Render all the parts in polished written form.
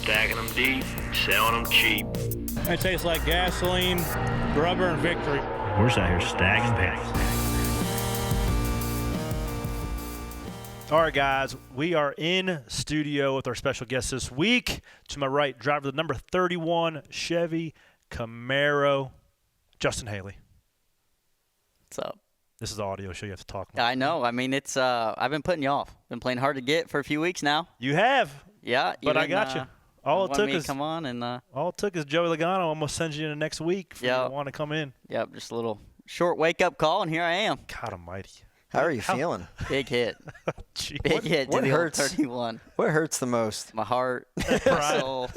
Stacking them deep, selling them cheap. It tastes like gasoline, rubber, and victory. We're just out here stacking pennies. All right, guys, we are in studio with our special guest this week. To my right, driver of the number 31 Chevy Camaro, Justin Haley. What's up? This is the audio show. You have to talk more. I know. I mean, it's I've been putting you off. Been playing hard to get for a few weeks now. You have. Yeah. But I got you. All it took is come on and all it took is Joey Logano almost sends you in the next week for you to want to come in. Yep, just a little short wake up call, and here I am. God Almighty. How are you feeling? Big hit. Big hit to what the hurts? old 31. What hurts the most? My heart, my soul.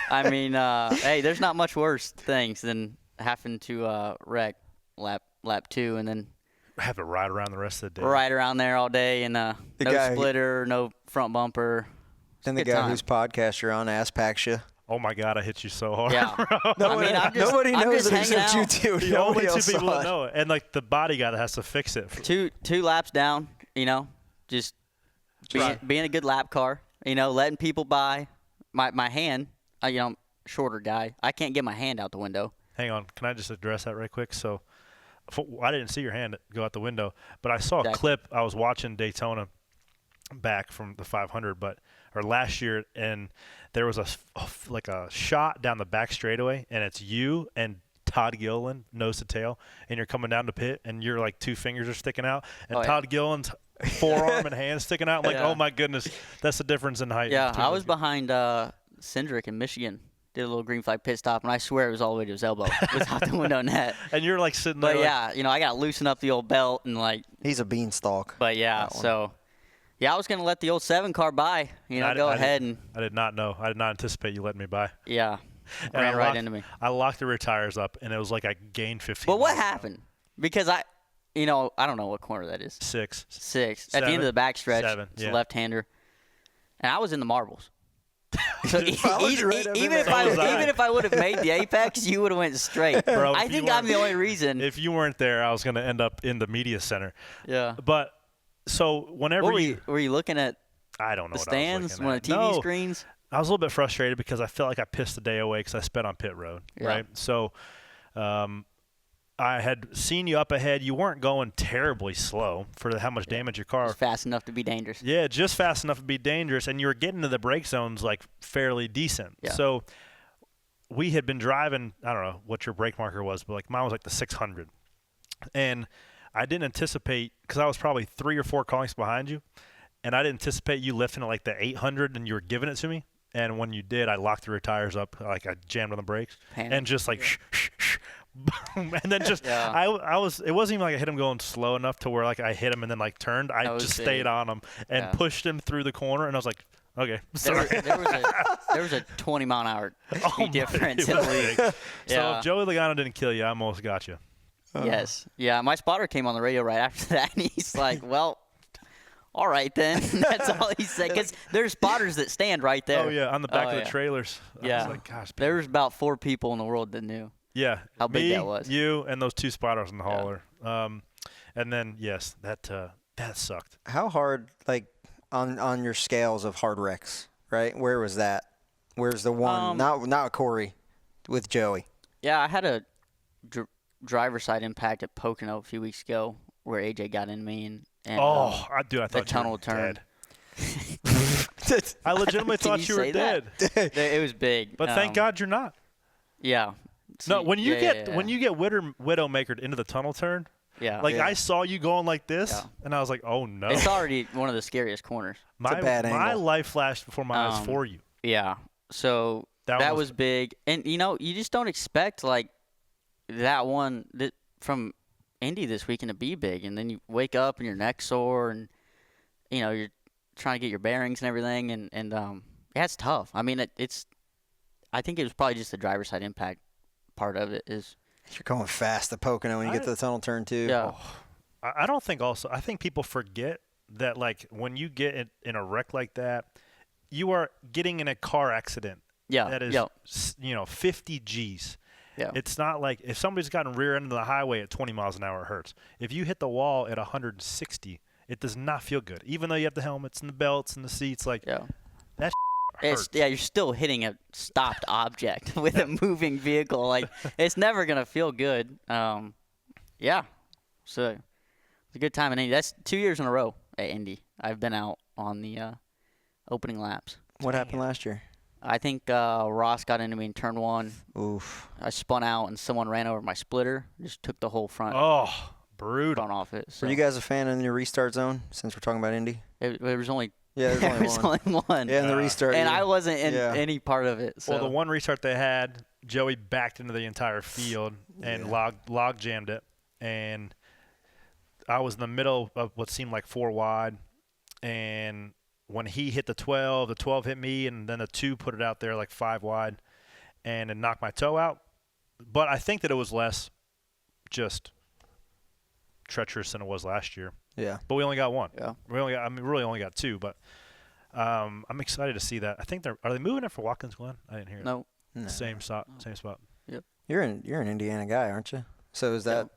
I mean, hey, there's not much worse things than having to wreck lap 2 and then have to ride around the rest of the day. Ride around there all day and no splitter, no front bumper. Then the guy whose podcast you're on ass packs you. Oh, my God, I hit you so hard. Yeah. Nobody knows it except you two. The only two people that know it. And, like, the body guy that has to fix it. Two laps down, just being a good lap car, letting people by. My hand, I'm a shorter guy. I can't get my hand out the window. Hang on. Can I just address that right quick? So, I didn't see your hand go out the window, but I saw a clip. I was watching Daytona back from the 500, or last year, and there was a shot down the back straightaway, and it's you and Todd Gilliland, nose to tail, and you're coming down the pit, and your like 2 fingers are sticking out, and Todd Gilliland's forearm and hand sticking out. I'm like, oh my goodness, that's the difference in height. Yeah, I was behind Cindric in Michigan. Did a little green flag pit stop, and I swear it was all the way to his elbow. It was out the window net. And you're like sitting there. But I got to loosen up the old belt and like. He's a beanstalk. But I was going to let the old 7 car by, go ahead and. I did not know. I did not anticipate you letting me by. Yeah. Ran right into me. I locked the rear tires up, and it was like I gained 15 But what happened? Because I don't know what corner that is. 6. 6. At the end of the backstretch. 7. It's a left-hander. And I was in the marbles. So even if I would have made the apex, you would have went straight. Bro, I think I'm the only reason. If you weren't there, I was going to end up in the media center. Yeah. But so whenever were you looking at? I don't know the what stands, I was looking at. One of the TV screens. I was a little bit frustrated because I felt like I pissed the day away because I sped on pit road. Yeah. Right. So, I had seen you up ahead. You weren't going terribly slow for how much damage your car. Just fast enough to be dangerous. Yeah, just fast enough to be dangerous, and you were getting to the brake zones like fairly decent. Yeah. So we had been driving. I don't know what your brake marker was, but like mine was like the 600, and I didn't anticipate because I was probably 3 or 4 car lengths behind you, and I didn't anticipate you lifting at like the 800, and you were giving it to me. And when you did, I locked the rear tires up, like I jammed on the brakes, and just like shh, shh, shh, boom, and then just I was. It wasn't even like I hit him going slow enough to where like I hit him and then like turned. I just stayed on him and pushed him through the corner, and I was like, okay, sorry. There was a 20-mile-an-hour difference in the league. So if Joey Logano didn't kill you, I almost got you. Yes. Yeah, my spotter came on the radio right after that, and he's like, well, all right then. That's all he said. Because there's spotters that stand right there. Oh, yeah, on the back of the trailers. Yeah. I was like, gosh. There was about 4 people in the world that knew. Yeah. How big that was. You, and those 2 spotters in the hauler. And then, yes, that sucked. How hard, like, on your scales of hard wrecks, right? Where was that? Where's the one? Not Corey, with Joey. Yeah, I had a driver's side impact at Pocono a few weeks ago where AJ got in me and I thought the tunnel turned. I legitimately thought you were dead. It was big. But thank God you're not. Yeah. No, when you get Widowmakered into the tunnel turn, I saw you going like this, and I was like, oh no. It's already one of the scariest corners. It's a bad angle. My life flashed before my eyes for you. Yeah. So that was big. And, you just don't expect, like, that one from Indy this weekend to be big. And then you wake up and your neck's sore and, you're trying to get your bearings and everything. And it's tough. I mean, I think it was probably just the driver's side impact part of it is. You're going fast at Pocono when you get to the tunnel turn, too. Yeah. I don't think also – I think people forget that, like, when you get in a wreck like that, you are getting in a car accident. Yeah. That is, 50 Gs. Yeah. It's not like if somebody's gotten rear end of the highway at 20 miles an hour, it hurts. If you hit the wall at 160, it does not feel good. Even though you have the helmets and the belts and the seats, like that hurts. You're still hitting a stopped object with a moving vehicle. Like, it's never going to feel good. Yeah. So it's a good time in Indy. That's 2 years in a row at Indy. I've been out on the opening laps. What happened last year? I think Ross got into me in turn 1. Oof. I spun out, and someone ran over my splitter. Just took the whole front. Oh, brutal. Front off it. So. Were you guys a fan in your restart zone, since we're talking about Indy? It was only Yeah, there's only one. Yeah, in the restart. And I wasn't in any part of it. So. Well, the one restart they had, Joey backed into the entire field and log jammed it. And I was in the middle of what seemed like 4 wide. And when he hit the 12 hit me, and then the 2 put it out there like 5 wide, and it knocked my toe out. But I think that it was less just treacherous than it was last year. Yeah. But we only got 1. Yeah. Really only got 2. But I'm excited to see that. I think are they moving it for Watkins Glen? I didn't hear it. No. Same spot. Yep. You're an Indiana guy, aren't you? So is that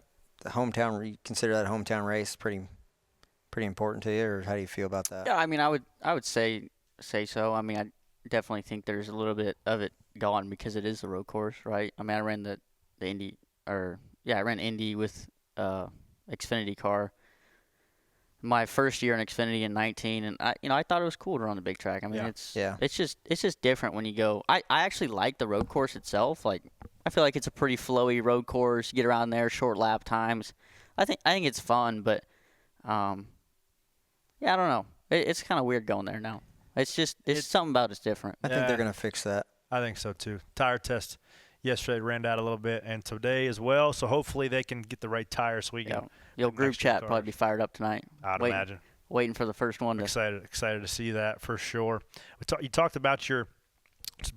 the hometown? You consider that a hometown race pretty important to you, or how do you feel about that? Yeah, I mean, I would say so. I mean, I definitely think there's a little bit of it gone because it is the road course, right? I mean, I ran the Indy, I ran Indy with Xfinity car my first year in Xfinity in 19, and I thought it was cool to run the big track. I mean, it's just different when you go. I actually like the road course itself. Like, I feel like it's a pretty flowy road course. You get around there, short lap times. I think it's fun, but I don't know. It's kind of weird going there now. It's something about it's different. I think they're going to fix that. I think so too. Tire test yesterday ran out a little bit, and today as well. So hopefully they can get the right tire so we can. Your group chat probably be fired up tonight. I'd imagine. Waiting for the first one. Excited to see that for sure. You talked about just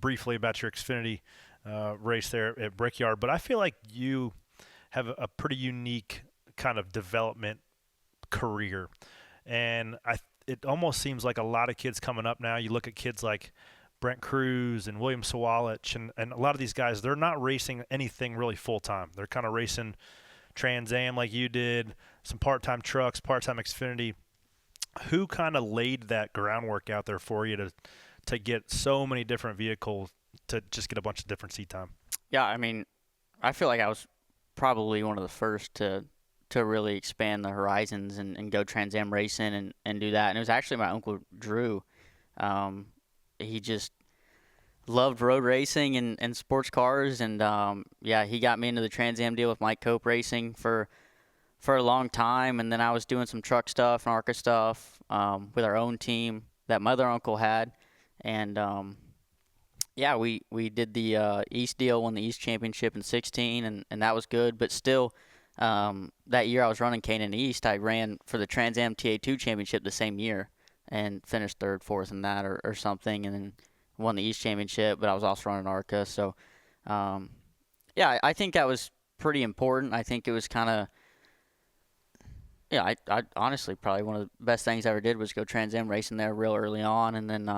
briefly about your Xfinity race there at Brickyard, but I feel like you have a pretty unique kind of development career. And it almost seems like a lot of kids coming up now. You look at kids like Brent Cruz and William Sawalich, and a lot of these guys, they're not racing anything really full-time. They're kind of racing Trans Am like you did, some part-time trucks, part-time Xfinity. Who kind of laid that groundwork out there for you to get so many different vehicles to just get a bunch of different seat time? Yeah, I mean, I feel like I was probably one of the first to really expand the horizons and go Trans Am racing and do that. And it was actually my uncle Drew. He just loved road racing and sports cars. And, he got me into the Trans Am deal with Mike Cope Racing for a long time. And then I was doing some truck stuff and ARCA stuff with our own team that my other uncle had. And, we did the East deal, won the East Championship in 16, and that was good. But still, that year I was running Canaan East, I ran for the Trans Am TA2 Championship the same year and finished 3rd, 4th in that or something, and then won the East Championship, but I was also running ARCA. So, I think that was pretty important. I think it was kind of, I honestly probably one of the best things I ever did was go Trans Am racing there real early on. And then,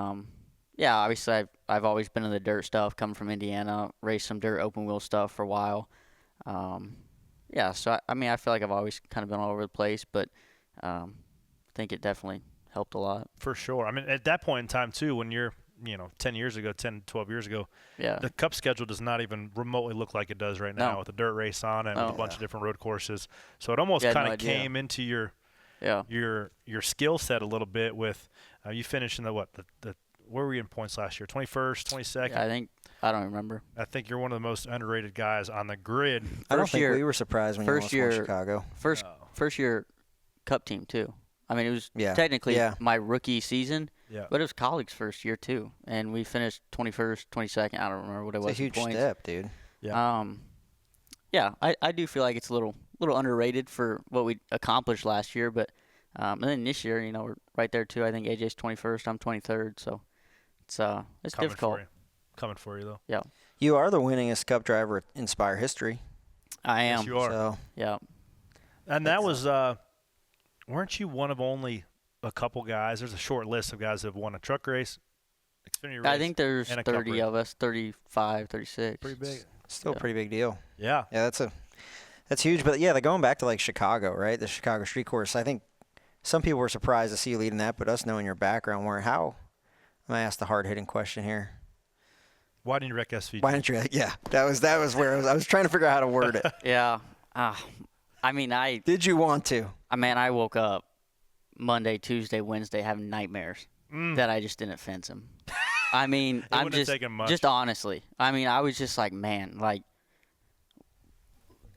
obviously I've always been in the dirt stuff, coming from Indiana, raced some dirt open wheel stuff for a while. So I feel like I've always kind of been all over the place, but I think it definitely helped a lot. For sure. I mean, at that point in time, too, when you're, 10, 12 years ago, the Cup schedule does not even remotely look like it does right now with a dirt race on it and with a bunch of different road courses. So it almost kind of came into your skill set a little bit with you finished in where were you in points last year? 21st, 22nd? Yeah, I don't remember. I think you're one of the most underrated guys on the grid. I don't think we were surprised when you almost won Chicago. First year Cup team, too. I mean, it was technically my rookie season, but it was colleagues' first year, too. And we finished 21st, 22nd. I don't remember what it was. It's a huge step, dude. Yeah. I do feel like it's a little underrated for what we accomplished last year. But and then this year, we're right there, too. I think AJ's 21st. I'm 23rd. So it's difficult. Coming for you, though. Yeah. You are the winningest Cup driver in Spire history. I am. Yes, you are. So, yeah. And that was weren't you one of only a couple guys? There's a short list of guys that have won a truck race, Xfinity race. I think there's and a 30 Cup of us, 35, 36. Pretty big. Still a pretty big deal. Yeah. Yeah, that's huge. But, they're going back to, like, Chicago, right? The Chicago Street Course. I think some people were surprised to see you leading that, but us knowing your background, I'm gonna ask the hard-hitting question here. Why didn't you wreck SVG? Why didn't you? Yeah, that was where I was trying to figure out how to word it. Yeah. Did you want to? I woke up Monday, Tuesday, Wednesday having nightmares that I just didn't fence him. I'm just honestly. I was just like, man, like,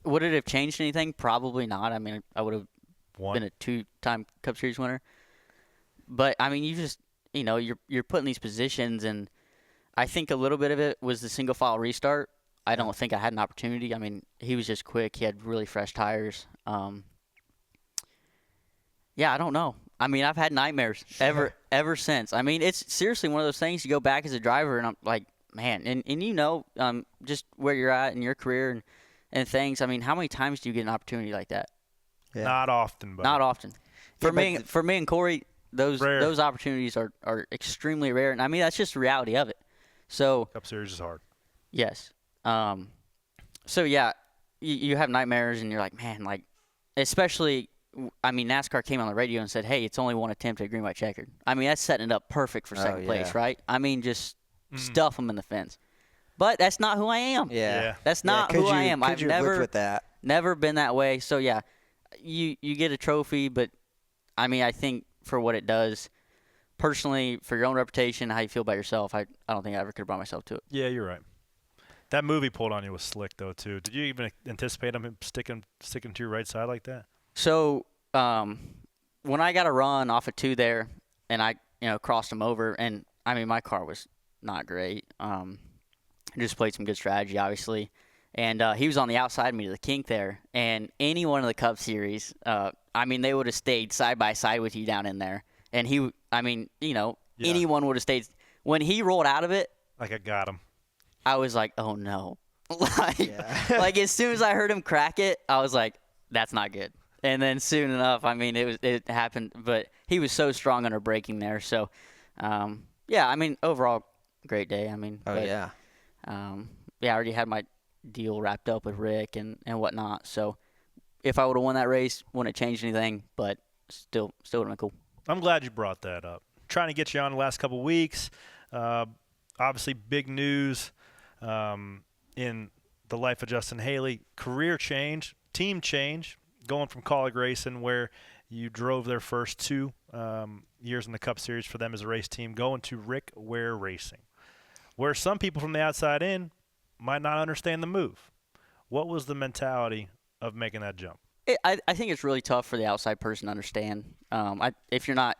would it have changed anything? Probably not. I would have been a 2-time Cup Series winner. But you just, you're put in these positions, and I think a little bit of it was the single file restart. I don't think I had an opportunity. He was just quick. He had really fresh tires. Yeah, I don't know. I've had nightmares ever since. It's seriously one of those things. You go back as a driver, and I'm like, man, and just where you're at in your career and things. How many times do you get an opportunity like that? Yeah. Not often, buddy. Not often. For me and Corey, those opportunities are extremely rare, and that's just the reality of it. So Cup Series is hard. Yes. So yeah, you have nightmares, and you're like, man, like, especially. NASCAR came on the radio and said, hey, it's only one attempt at green, white, checkered. That's setting it up perfect for second place, right? Just stuff them in the fence. But that's not who I am. Yeah. That's not who I am. I've never been that way. So, yeah, you get a trophy, but, I think for what it does, personally, for your own reputation, how you feel about yourself, I don't think I ever could have brought myself to it. Yeah, you're right. That move he pulled on you was slick, though, too. Did you even anticipate him sticking to your right side like that? So when I got a run off of 2 there, and I crossed him over, and my car was not great. Just played some good strategy, obviously, and he was on the outside of me to the kink there. And any one of the Cup Series, they would have stayed side by side with you down in there. And anyone would have stayed. When he rolled out of it, like I got him. I was like, oh no, like as soon as I heard him crack it, I was like, that's not good. And then soon enough, it happened. But he was so strong under braking there. So, overall, great day. Yeah. I already had my deal wrapped up with Rick and whatnot. So, if I would have won that race, wouldn't have changed anything. But still would have been cool. I'm glad you brought that up. Trying to get you on the last couple of weeks. Obviously, big news in the life of Justin Haley. Career change, team change. Going from Colleague Racing, where you drove their first 2 years in the Cup Series for them as a race team, going to Rick Ware Racing, where some people from the outside in might not understand the move. What was the mentality of making that jump? I think it's really tough for the outside person to understand. If you're not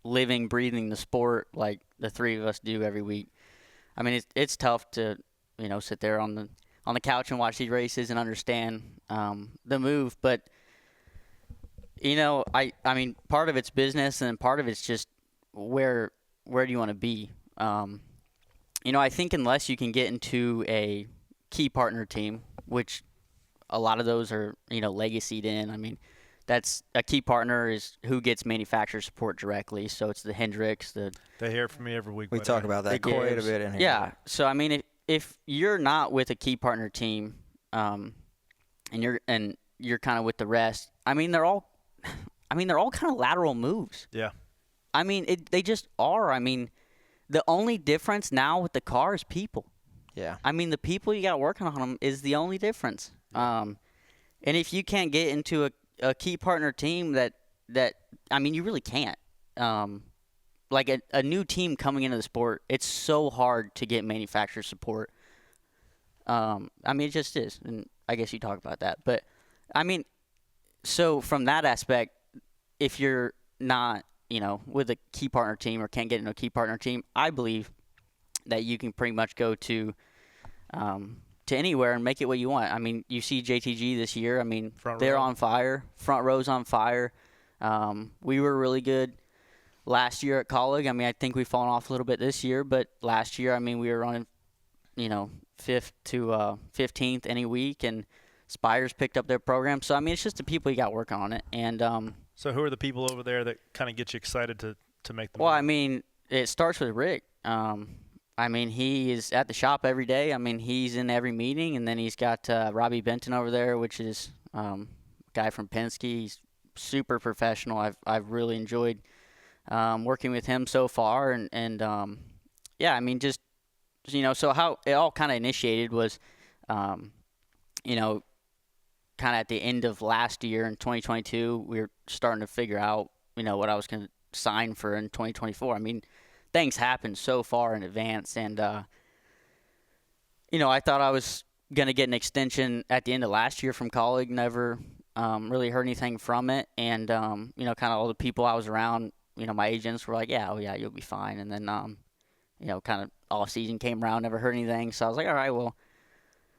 living, breathing the sport like the 3 of us do every week, it's tough to sit there on the couch and watch these races and understand the move, but. Part of it's business, and part of it's just where do you want to be? I think unless you can get into a key partner team, which a lot of those are, legacied in. That's a key partner is who gets manufacturer support directly. So it's the Hendricks. They hear from me every week. We talk about that quite a bit in here. Yeah. So if you're not with a key partner team, and you're kind of with the rest, they're all kind of lateral moves. Yeah. They just are. The only difference now with the car is people. Yeah. The people you got working on them is the only difference. And if you can't get into a key partner team that you really can't. Like a new team coming into the sport, it's so hard to get manufacturer support. It just is. And I guess you talk about that. But, so from that aspect, if you're not, with a key partner team or can't get into a key partner team, I believe that you can pretty much go to anywhere and make it what you want. You see JTG this year. They're on fire. Front row's on fire. We were really good last year at Colleague. I think we've fallen off a little bit this year, but last year, we were running, 5th to 15th any week, and Spires picked up their program. So, it's just the people you got working on it. And so who are the people over there that kind of get you excited to make the move? Well, it starts with Rick. He is at the shop every day. He's in every meeting. And then he's got Robbie Benton over there, which is a guy from Penske. He's super professional. I've really enjoyed working with him so far. And yeah, I mean, just, so how it all kind of initiated was, kind of at the end of last year in 2022, we were starting to figure out, what I was going to sign for in 2024. I mean, things happen so far in advance, and I thought I was going to get an extension at the end of last year from college. Never really heard anything from it, and kind of all the people I was around, my agents were like, yeah, you'll be fine. And then kind of off season came around, never heard anything. So I was like, all right, well,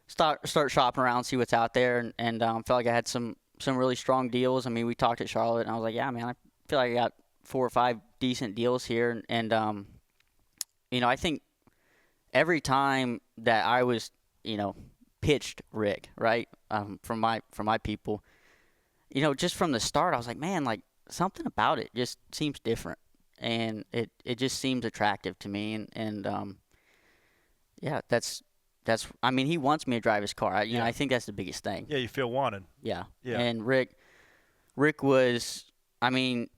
start shopping around, see what's out there, and felt like I had some really strong deals. I mean, we talked at Charlotte, and I was like, yeah, man, I feel like I got 4 or 5 decent deals here, and I think every time that I was, pitched Rick, right, from my people, just from the start, I was like, man, like something about it just seems different, and it just seems attractive to me, and yeah, that's. I mean, he wants me to drive his car. I think that's the biggest thing. Yeah, you feel wanted. Yeah. And Rick was, I mean,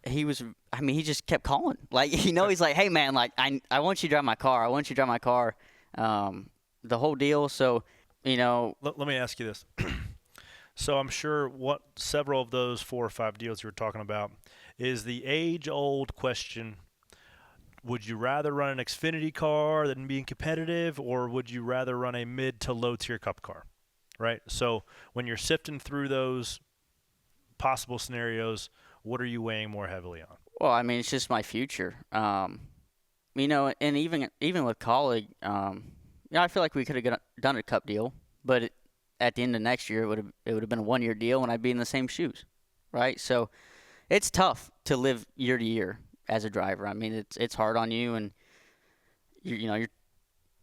he just kept calling. Like, he's like, hey, man, like, I want you to drive my car. I want you to drive my car. The whole deal. So, Let me ask you this. So I'm sure several of those 4 or 5 deals you were talking about is the age-old question. Would you rather run an Xfinity car than being competitive, or would you rather run a mid to low tier cup car, right? So when you're sifting through those possible scenarios, what are you weighing more heavily on? Well, I mean, it's just my future. And even with college, I feel like we could have done a cup deal, but at the end of next year, it would have been a 1-year deal, and I'd be in the same shoes, right? So it's tough to live year to year as a driver. I mean, it's hard on you, and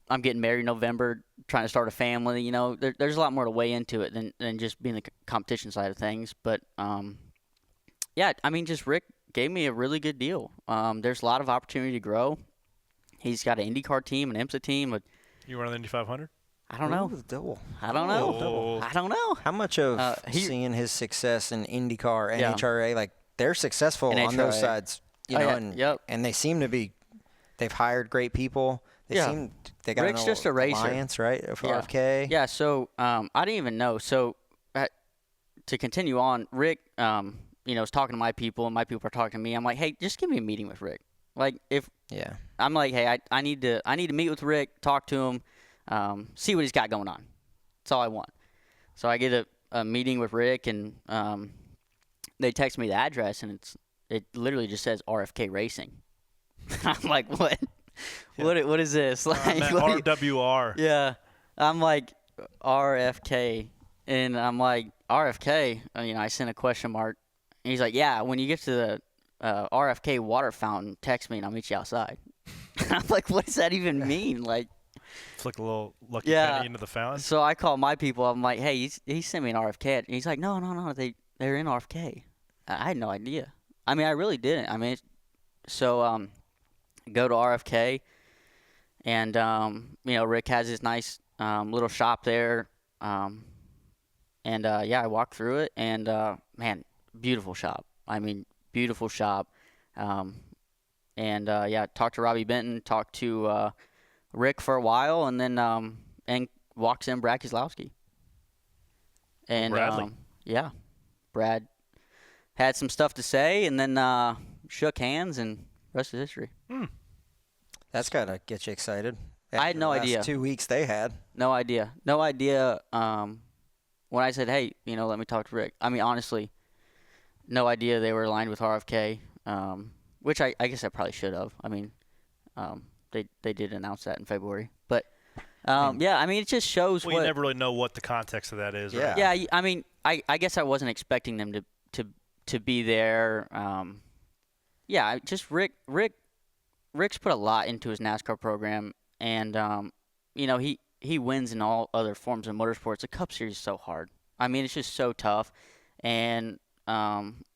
I'm getting married in November, trying to start a family. There's a lot more to weigh into it than just being the competition side of things. But yeah, I mean, just Rick gave me a really good deal. There's a lot of opportunity to grow. He's got an IndyCar team, an IMSA team. You run the Indy 500? I don't know. Double. I don't know. I don't know. How much of seeing his success in IndyCar, NHRA, like they're successful NHRA. on those sides, and they seem to be. They've hired great people. They got Rick's just a racer. Alliance, right? For RFK. Yeah. So I didn't even know. So to continue on, Rick, was talking to my people, and my people are talking to me. I'm like, hey, just give me a meeting with Rick. Like I'm like, hey, I need to meet with Rick, talk to him, see what he's got going on. That's all I want. So I get a meeting with Rick, and they text me the address, and it literally just says RFK Racing. I'm like, what? Yeah. What is this? Like RWR. Yeah. I'm like, RFK. And I'm like, RFK? I sent a question mark. And he's like, yeah, when you get to the RFK water fountain, text me and I'll meet you outside. I'm like, what does that even mean? Like, flick a little lucky penny into the fountain. So I call my people. I'm like, hey, he sent me an RFK. And he's like, no, they're in RFK. I had no idea. I mean, I really didn't. I mean, so go to RFK, and Rick has his nice little shop there, and I walked through it, and man, beautiful shop. I mean, beautiful shop, and talked to Robbie Benton, talked to Rick for a while, and then and walks in Brad Keselowski, and Bradley. Brad had some stuff to say, and then shook hands, and rest is history. That's gotta get you excited. I had no idea. 2 weeks they had. No idea. When I said, hey, let me talk to Rick. I mean, honestly, no idea they were aligned with RFK, which I guess I probably should have. I mean, they did announce that in February. But, I mean, it just shows you never really know what the context of that is. Yeah. Right? Yeah, I mean, I guess I wasn't expecting them to be there. Just Rick's put a lot into his NASCAR program, and he wins in all other forms of motorsports. The Cup Series is so hard. I mean, it's just so tough, and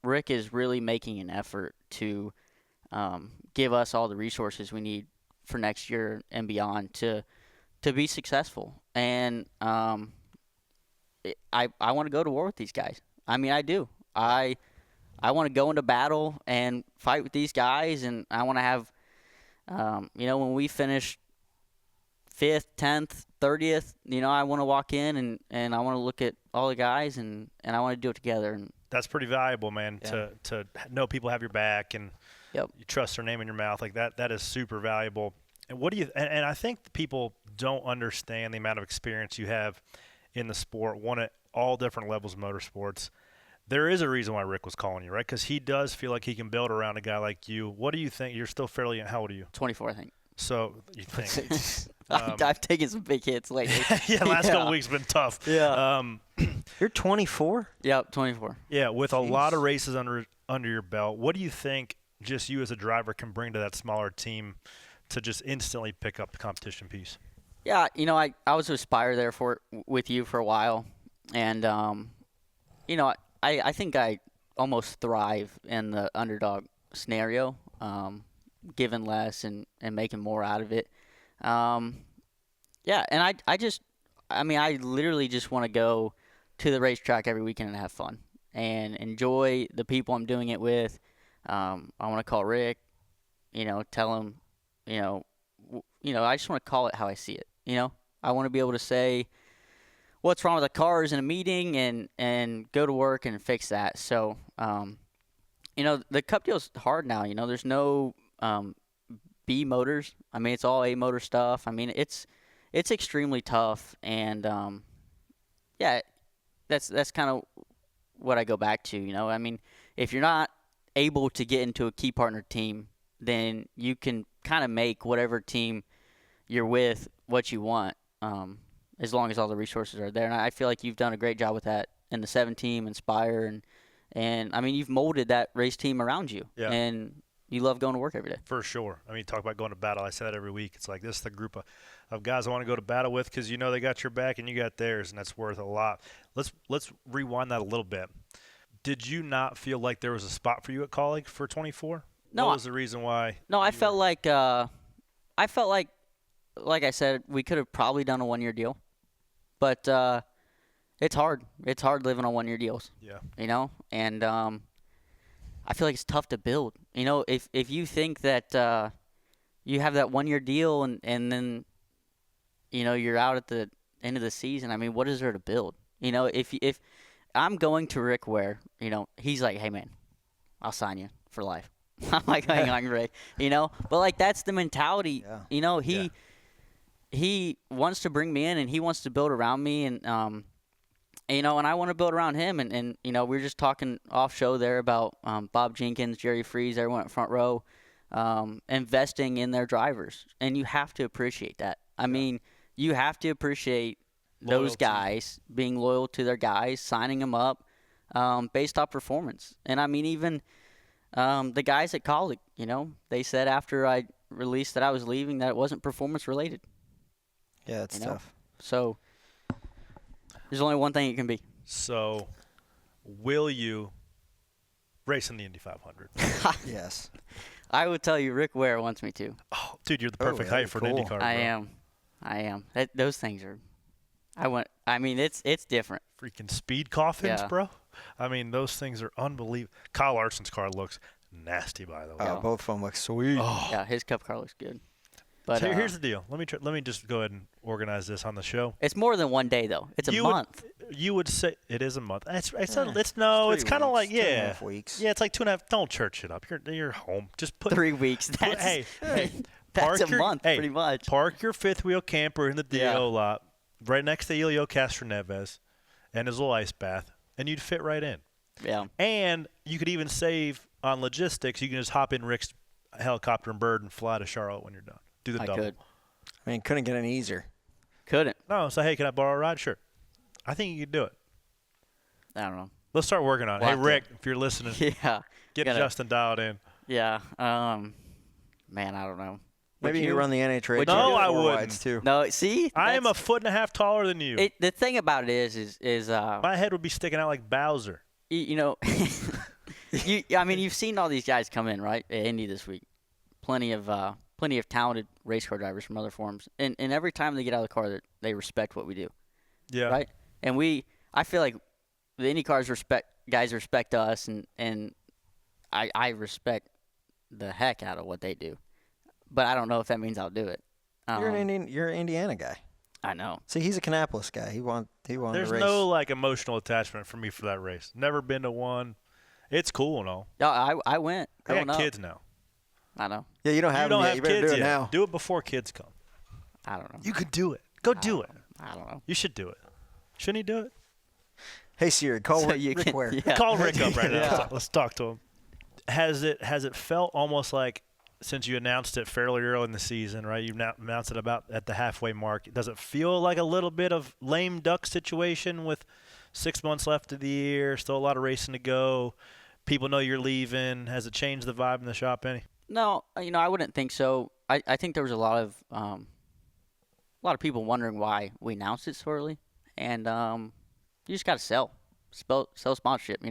Rick is really making an effort to give us all the resources we need for next year and beyond to be successful. And I want to go to war with these guys. I mean, I do. I want to go into battle and fight with these guys, and I want to have When we finish 5th, 10th, 30th, I want to walk in and I want to look at all the guys and I want to do it together. And that's pretty valuable, man, to know people have your back and you trust their name in your mouth. Like that is super valuable. And what do you and I think people don't understand the amount of experience you have in the sport, one at all different levels of motorsports. There is a reason why Rick was calling you, right? Because he does feel like he can build around a guy like you. What do you think? You're still fairly – how old are you? 24, I think. So you think – I've taken some big hits lately. last couple weeks have been tough. Yeah. You're 24? Yep, 24. Yeah, with a lot of races under your belt, what do you think just you as a driver can bring to that smaller team to just instantly pick up the competition piece? Yeah, I was a Aspire there with you for a while. And, I think I almost thrive in the underdog scenario, giving less and making more out of it. And I literally just want to go to the racetrack every weekend and have fun and enjoy the people I'm doing it with. I want to call Rick, tell him, I just want to call it how I see it. I want to be able to say what's wrong with the cars in a meeting and go to work and fix that. So, the Cup deal's hard now. There's no B motors. I mean, it's all A motor stuff. I mean, it's extremely tough. And, that's kind of what I go back to. I mean, if you're not able to get into a key partner team, then you can kind of make whatever team you're with what you want. As long as all the resources are there. And I feel like you've done a great job with that in the 7 team, Inspire, and I mean, you've molded that race team around you. Yeah. And you love going to work every day. For sure. I mean, talk about going to battle. I say that every week. It's like this is the group of guys I want to go to battle with because they got your back and you got theirs, and that's worth a lot. Let's rewind that a little bit. Did you not feel like there was a spot for you at Colleague for 24? No. What was the reason why? No, I felt like, like I said, we could have probably done a 1-year deal. But it's hard. It's hard living on 1-year deals. Yeah. And I feel like it's tough to build. If you think that you have that 1-year deal and then you're out at the end of the season, I mean, what is there to build? If I'm going to Rick Ware, he's like, hey man, I'll sign you for life. I'm like, hang on, Rick. But like that's the mentality. Yeah. He wants to bring me in and he wants to build around me and and I want to build around him and we were just talking off show there about Bob Jenkins, Jerry Freeze, everyone at front row investing in their drivers, and you have to appreciate that. I mean, you have to appreciate those guys being loyal to their guys, signing them up based off performance. And I mean, even the guys at Colleague, they said after I released that I was leaving that it wasn't performance related. Yeah, it's tough. So there's only one thing it can be. So will you race in the Indy 500? Yes. I would tell you Rick Ware wants me to. Oh, dude, you're the perfect height for an Indy car, bro. I am. Those things are I mean, it's different. Freaking speed coffins, bro. I mean, those things are unbelievable. Kyle Larson's car looks nasty, by the way. Oh, both of them look sweet. Oh. Yeah, his Cup car looks good. But so here's the deal. Let me just go ahead and organize this on the show. It's more than one day though. It's a month. You would say it is a month. It's kind of like 2.5 weeks. Yeah, it's like 2.5. Don't church it up. You're home. Just put 3 weeks. That's that's a month pretty much. Park your fifth wheel camper in the DO lot right next to Elio Castroneves and his little ice bath, and you'd fit right in. Yeah. And you could even save on logistics. You can just hop in Rick's helicopter and bird and fly to Charlotte when you're done. Do the double. Could. I mean, couldn't get any easier. Couldn't. No, so hey, can I borrow a ride? Sure. I think you could do it. I don't know. Let's start working on it. Hey, Rick, if you're listening, get Justin dialed in. Yeah. Man, I don't know. Maybe you run the NHRA. No, I wouldn't. Too. No, see? I am 1.5 feet taller than you. The thing about it is my head would be sticking out like Bowser. I mean, you've seen all these guys come in, right, at Indy this week. Plenty of talented race car drivers from other forums. And every time they get out of the car, they respect what we do. Yeah. Right? And I feel like the Indy guys respect us, and I respect the heck out of what they do. but I don't know if that means I'll do it. You're an Indiana guy. I know. See, he's a Kannapolis guy. He wanted to race. There's no like emotional attachment for me for that race. Never been to one. It's cool and all. Yeah, I went. I got kids now. I know. Yeah, you don't have them yet. You better kids do it yet. now. Do it before kids come. I don't know. You could do it. Go do it. I don't know. You should do it. Shouldn't he do it? Hey Siri, call So Rick Ware. Yeah. Call Rick up right now. Yeah. Let's talk to him. Has it felt almost like, since you announced it fairly early in the season, right? You announced it about at the halfway mark. Does it feel like a little bit of lame duck situation with 6 months left of the year, still a lot of racing to go? People know you're leaving. Has it changed the vibe in the shop any? No, I wouldn't think so. I think there was a lot of people wondering why we announced it so early, and you just got to sell sponsorship.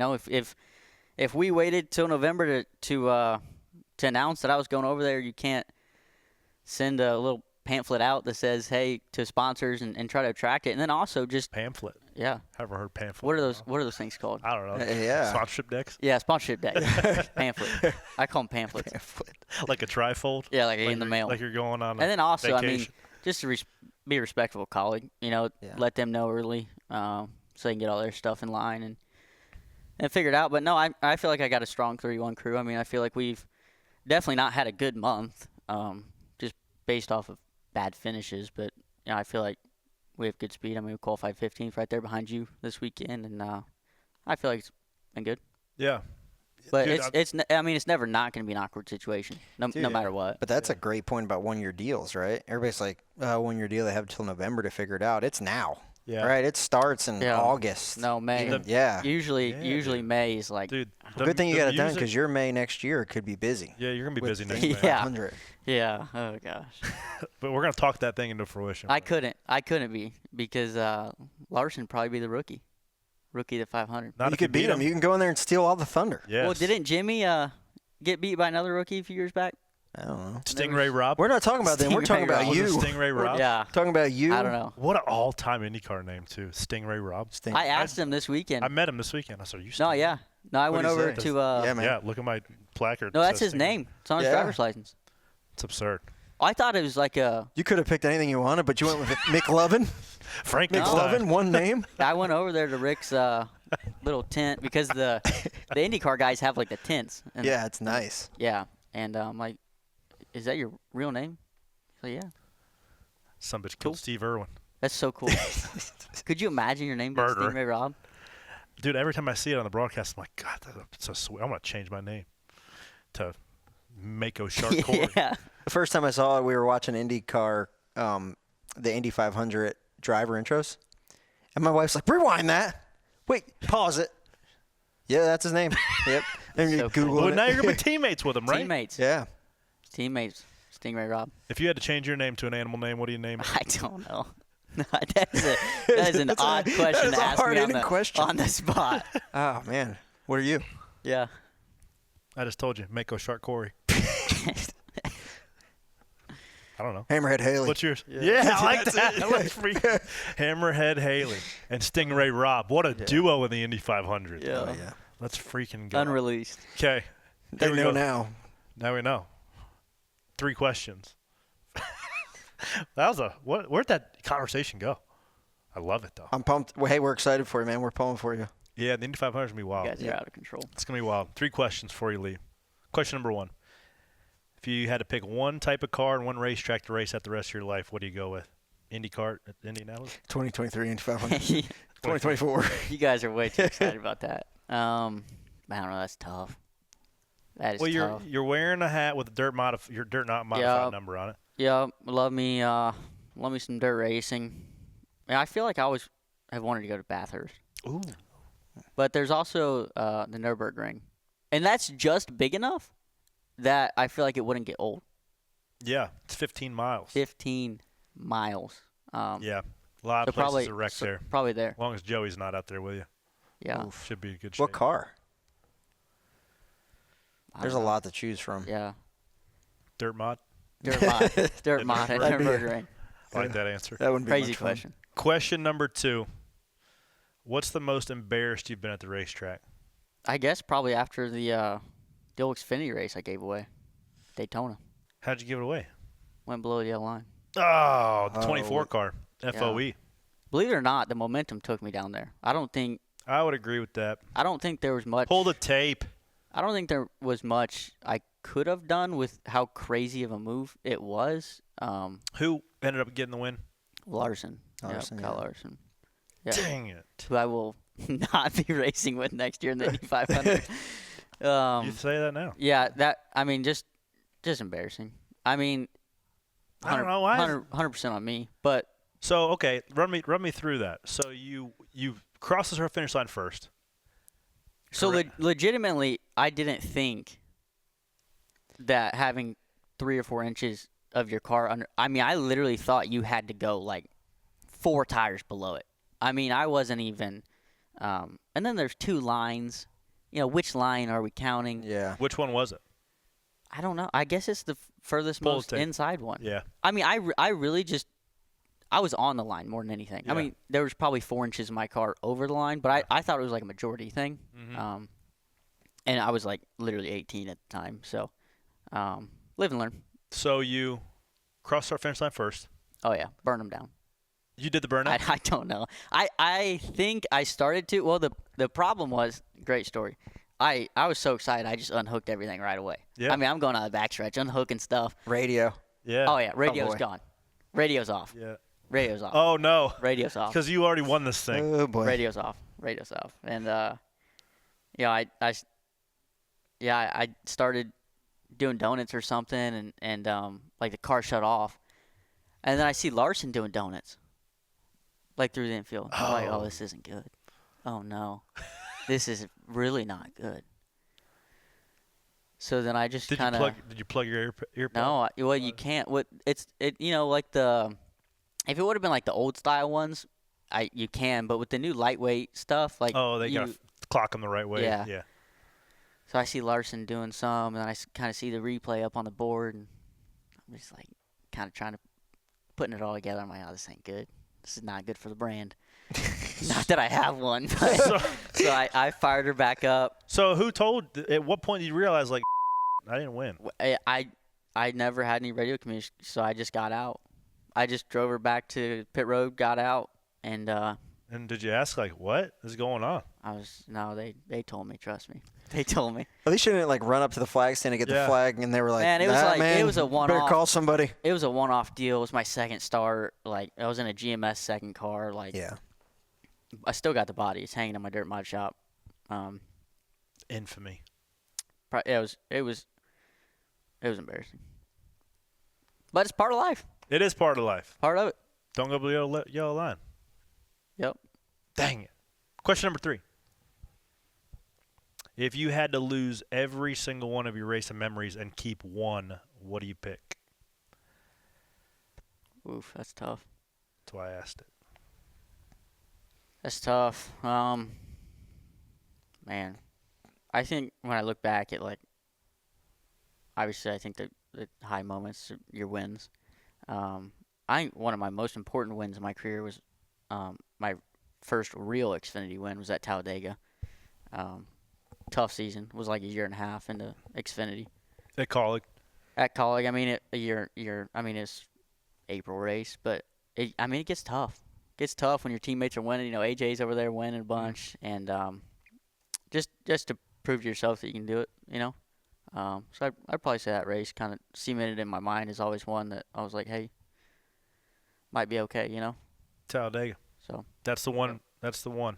If we waited till November to announce that I was going over there, you can't send a little pamphlet out that says, hey, to sponsors and try to attract it. And then also just pamphlet. Yeah. Ever heard pamphlet? What are those things called? I don't know. Yeah. Sponsorship decks? Yeah, sponsorship decks. Pamphlet. I call them pamphlets. Pamphlet. Like a trifold? Yeah, like in the mail. Like you're going on and then also, vacation. Just to be a respectful colleague, let them know early so they can get all their stuff in line and figure it out. But no, I feel like I got a strong 31 crew. I feel like we've definitely not had a good month, just based off of bad finishes. But I feel like we have good speed. We qualified 15th right there behind you this weekend, and I feel like it's been good. Yeah. But Dude, it's never not going to be an awkward situation, no matter what. But that's a great point about one-year deals, right? Everybody's like, one-year deal, they have until November to figure it out. It's now. Yeah. Right? It starts in August. No, May. Usually May is like. Dude, good thing you got it done because your May next year could be busy. Yeah, you're going to be busy next May. May. Yeah. 100. Yeah. Oh, gosh. But we're going to talk that thing into fruition. I couldn't be because Larson probably be the rookie of the 500. Not you if could beat him. You can go in there and steal all the thunder. Yes. Well, didn't Jimmy get beat by another rookie a few years back? I don't know. Stingray Rob? We're not talking about them. We're talking about Was it you. Stingray Rob? Yeah. Talking about you. I don't know. What an all-time IndyCar name, too. Stingray Rob. I asked him this weekend. I met him this weekend. I said, you No, yeah. No, I went What'd he over say? to. Yeah, man. Yeah, look at my placard. No, It that's says his Stingray. name. It's on his Yeah. driver's license. It's absurd. I thought it was like a. You could have picked anything you wanted, but you went with McLovin. Frankenstein. McLovin, one name. I went over there to Rick's little tent because the IndyCar guys have like the tents. And, Yeah, it's nice. Yeah, and I'm like, is that your real name? He's like, yeah. Some bitch killed Steve Irwin. That's so cool. Could you imagine your name being Murderer. Stingray Rob? Dude, every time I see it on the broadcast, I'm like, God, that's so sweet. I'm going to change my name to Mako Shark Corey. Yeah. The first time I saw it, we were watching IndyCar, the Indy 500 driver intros. And my wife's like, rewind that. Wait, pause it. Yeah, that's his name. Yep. And you So Google Well, it. now you're going to be teammates with him, right? Teammates. Yeah. Teammates. Stingray Rob. If you had to change your name to an animal name, what do you name it? I don't know. that is an odd question that is to a ask me hard-hitting question. on the spot. Oh, man. What are you? Yeah. I just told you, Mako Shark Corey. I don't know. Hammerhead Haley. What's yours? Yeah, I like that. That's free. Hammerhead Haley and Stingray Rob. What a duo in the Indy 500. Yeah. Oh, yeah. Let's freaking go. Unreleased. Okay. They know now. Now we know. 3 questions. Where'd that conversation go? I love it, though. I'm pumped. Well, hey, we're excited for you, man. We're pulling for you. Yeah, the Indy 500 is going to be wild. You guys are out of control. It's going to be wild. 3 questions before you leave. Question number 1. If you had to pick one type of car and one racetrack to race at the rest of your life, what do you go with? IndyCar at Indianapolis? 2023 Indy 500. 2024. You guys are way too excited about that. I don't know. That's tough. That is tough. You're wearing a hat with a your dirt not modified number on it. Yeah, love me some dirt racing. I feel like I always have wanted to go to Bathurst. Ooh. But there's also the Nürburgring, and that's just big enough that I feel like it wouldn't get old. Yeah, it's 15 miles. 15 miles. Yeah, a lot of places are wrecked there. Probably there. As long as Joey's not out there with you. Yeah. Oof, should be a good shape. What car? I There's a don't know. lot to choose from. Yeah. Dirt mod? Dirt mod. Dirt mod at That'd be a- Nürburgring. I like that answer. That wouldn't be Crazy much fun. question. Question number 2. What's the most embarrassed you've been at the racetrack? I guess probably after the Xfinity race I gave away, Daytona. How'd you give it away? Went below the yellow line. Oh, the 24 car. FOE. Yeah. Believe it or not, the momentum took me down there. I would agree with that. I don't think there was much. Pull the tape. I don't think there was much I could have done with how crazy of a move it was. Who ended up getting the win? Larson. Kyle Larson. Yeah. Dang it. Who I will not be racing with next year in the Indy 500. You say that now. Yeah, just embarrassing. I mean, I don't know why. 100% on me, but. So, okay, run me through that. So you crossed the finish line first. So legitimately, I didn't think that having 3 or 4 inches of your car under. I mean, I literally thought you had to go like 4 tires below it. I mean, I wasn't even. And then there's 2 lines. Which line are we counting? Yeah. Which one was it? I don't know. I guess it's the furthest most inside one. Yeah. I mean, I really just. I was on the line more than anything. Yeah. I mean, there was probably 4 inches of my car over the line, but I thought it was like a majority thing. Mm-hmm. And I was like literally 18 at the time. So, live and learn. So you crossed our finish line first. Oh, yeah. Burn them down. You did the burnout? I don't know. I think I started to. Well, the problem was, great story. I was so excited, I just unhooked everything right away. Yeah. I mean, I'm going out of the backstretch, unhooking stuff. Radio. Yeah. Oh, yeah. Radio's gone. Radio's off. Yeah. Radio's off. Oh, no. Radio's off. Because you already won this thing. Oh, boy. Radio's off. Radio's off. And, I started doing donuts or something, and like the car shut off. And then I see Larson doing donuts, like through the infield. I'm like, oh, this isn't good. Oh, no. This is really not good. So then I just kind of. Did you plug your earplug? No, you can't. If it would have been like the old style ones, you can. But with the new lightweight stuff, like they gotta clock them the right way. Yeah. Yeah. So I see Larson doing some, and I kind of see the replay up on the board, and I'm just like kind of putting it all together. I'm like, oh, this ain't good. This is not good for the brand. Not that I have one, but so I fired her back up. So at what point did you realize, like, I didn't win? I never had any radio communication, so I just got out. I just drove her back to pit road, got out, and did you ask, like, what is going on? They told me, trust me. They told me. At least you didn't like run up to the flag stand and get the flag, and they were like, man, it was a one-off. Better call somebody. It was a one-off deal. It was my second start. Like, I was in a GMS second car. Like, yeah. I still got the body. It's hanging in my dirt mod shop. Infamy. It was embarrassing. But it's part of life. It is part of life. Part of it. Don't go below the yellow line. Yep. Dang it. Question number 3. If you had to lose every single one of your racing memories and keep one, what do you pick? Oof, that's tough. That's why I asked it. That's tough. Man, I think when I look back at, like, obviously I think the high moments are your wins. I think one of my most important wins in my career was my first real Xfinity win was at Talladega. Tough season. It was like a year and a half into Xfinity. At Colleague. I mean, it's April race, but it gets tough. It gets tough when your teammates are winning. AJ's over there winning a bunch, and just to prove to yourself that you can do it. So I'd probably say that race kind of cemented in my mind as always one that I was like, hey, might be okay. Talladega. So that's the one. That's the one.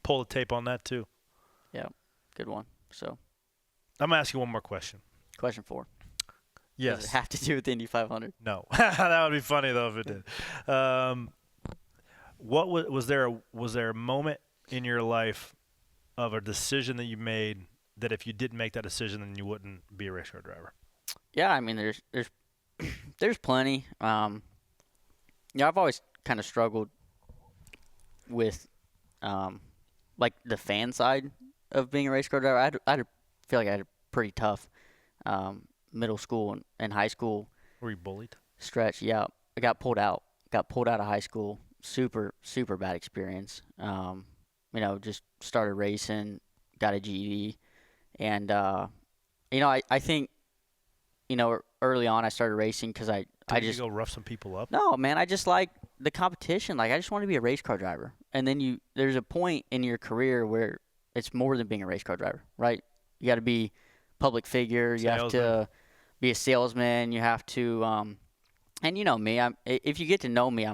Pull the tape on that too. Yeah, good one. So I'm gonna ask you one more question. Question 4. Yes. Does it have to do with the Indy 500? No. That would be funny though if it did. What was there a moment in your life of a decision that you made that if you didn't make that decision then you wouldn't be a race car driver? Yeah, I mean there's plenty. I've always kind of struggled with like the fan side of being a race car driver. I feel like I had a pretty tough middle school and high school. Were you bullied? Stretch, yeah. I got pulled out. Got pulled out of high school. Super, super bad experience. Just started racing, got a GED. And, I think, early on I started racing because I just go rough some people up. No, man, I just like the competition. Like I just want to be a race car driver. And then there's a point in your career where it's more than being a race car driver, right? You got to be public figure. You have to be a salesman. You have to, and you know me. If you get to know me,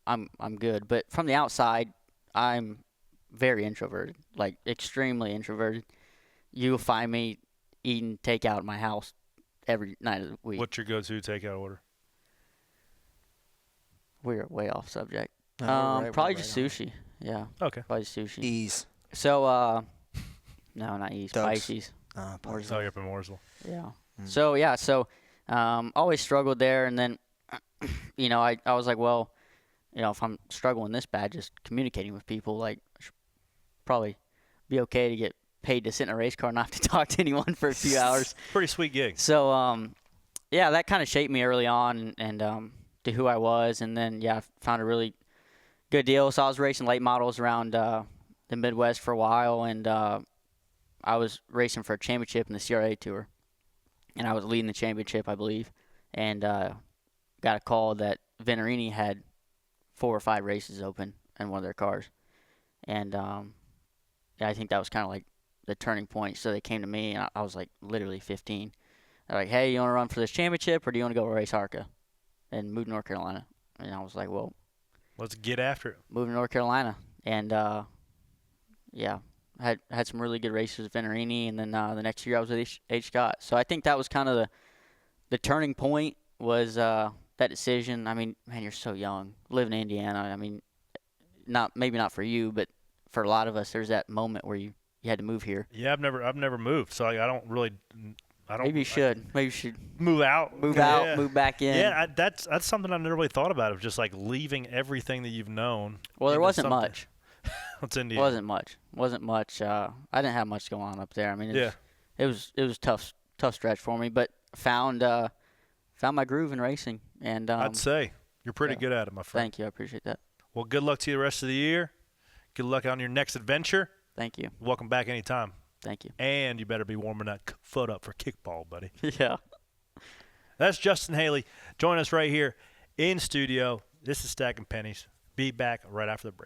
I'm good. But from the outside, I'm very introverted, like extremely introverted. You'll find me eating takeout at my house every night of the week. What's your go-to takeout order? We're way off subject. No, probably just sushi. Yeah. Okay. Probably sushi. Ease. So, no, not Ease. Pisces. Oh, you're up in Mooresville. Yeah. So, always struggled there. And then, I was like, well, if I'm struggling this bad, just communicating with people, like, I should probably be okay to get paid to sit in a race car and not have to talk to anyone for a few hours. Pretty sweet gig. So, that kind of shaped me early on and to who I was. And then, I found a really good deal. So I was racing late models around the Midwest for a while, and I was racing for a championship in the CRA Tour. And I was leading the championship, I believe, and got a call that Venturini had 4 or 5 races open in one of their cars. And I think that was kind of like the turning point. So they came to me, and I was like literally 15. They're like, hey, you want to run for this championship, or do you want to go race ARCA and move to North Carolina? And I was like, well, let's get after it. Moved to North Carolina. And, had some really good races with Venturini. And then the next year I was with H. Scott. So I think that was kind of the turning point was that decision. I mean, man, you're so young. Living in Indiana, I mean, maybe not for you, but for a lot of us, there's that moment where you had to move here. Yeah, I've never moved, so I don't really. Maybe you should. Maybe you should move out. Move back in. Yeah, that's something I've never really thought about, of just like leaving everything that you've known. Well, there wasn't much. What's India? Wasn't much. I didn't have much going on up there. I mean, it was tough stretch for me, but found my groove in racing. And I'd say you're pretty good at it, my friend. Thank you. I appreciate that. Well, good luck to you the rest of the year. Good luck on your next adventure. Thank you. Welcome back anytime. Thank you. And you better be warming that foot up for kickball, buddy. Yeah. That's Justin Haley. Join us right here in studio. This is Stacking Pennies. Be back right after the break.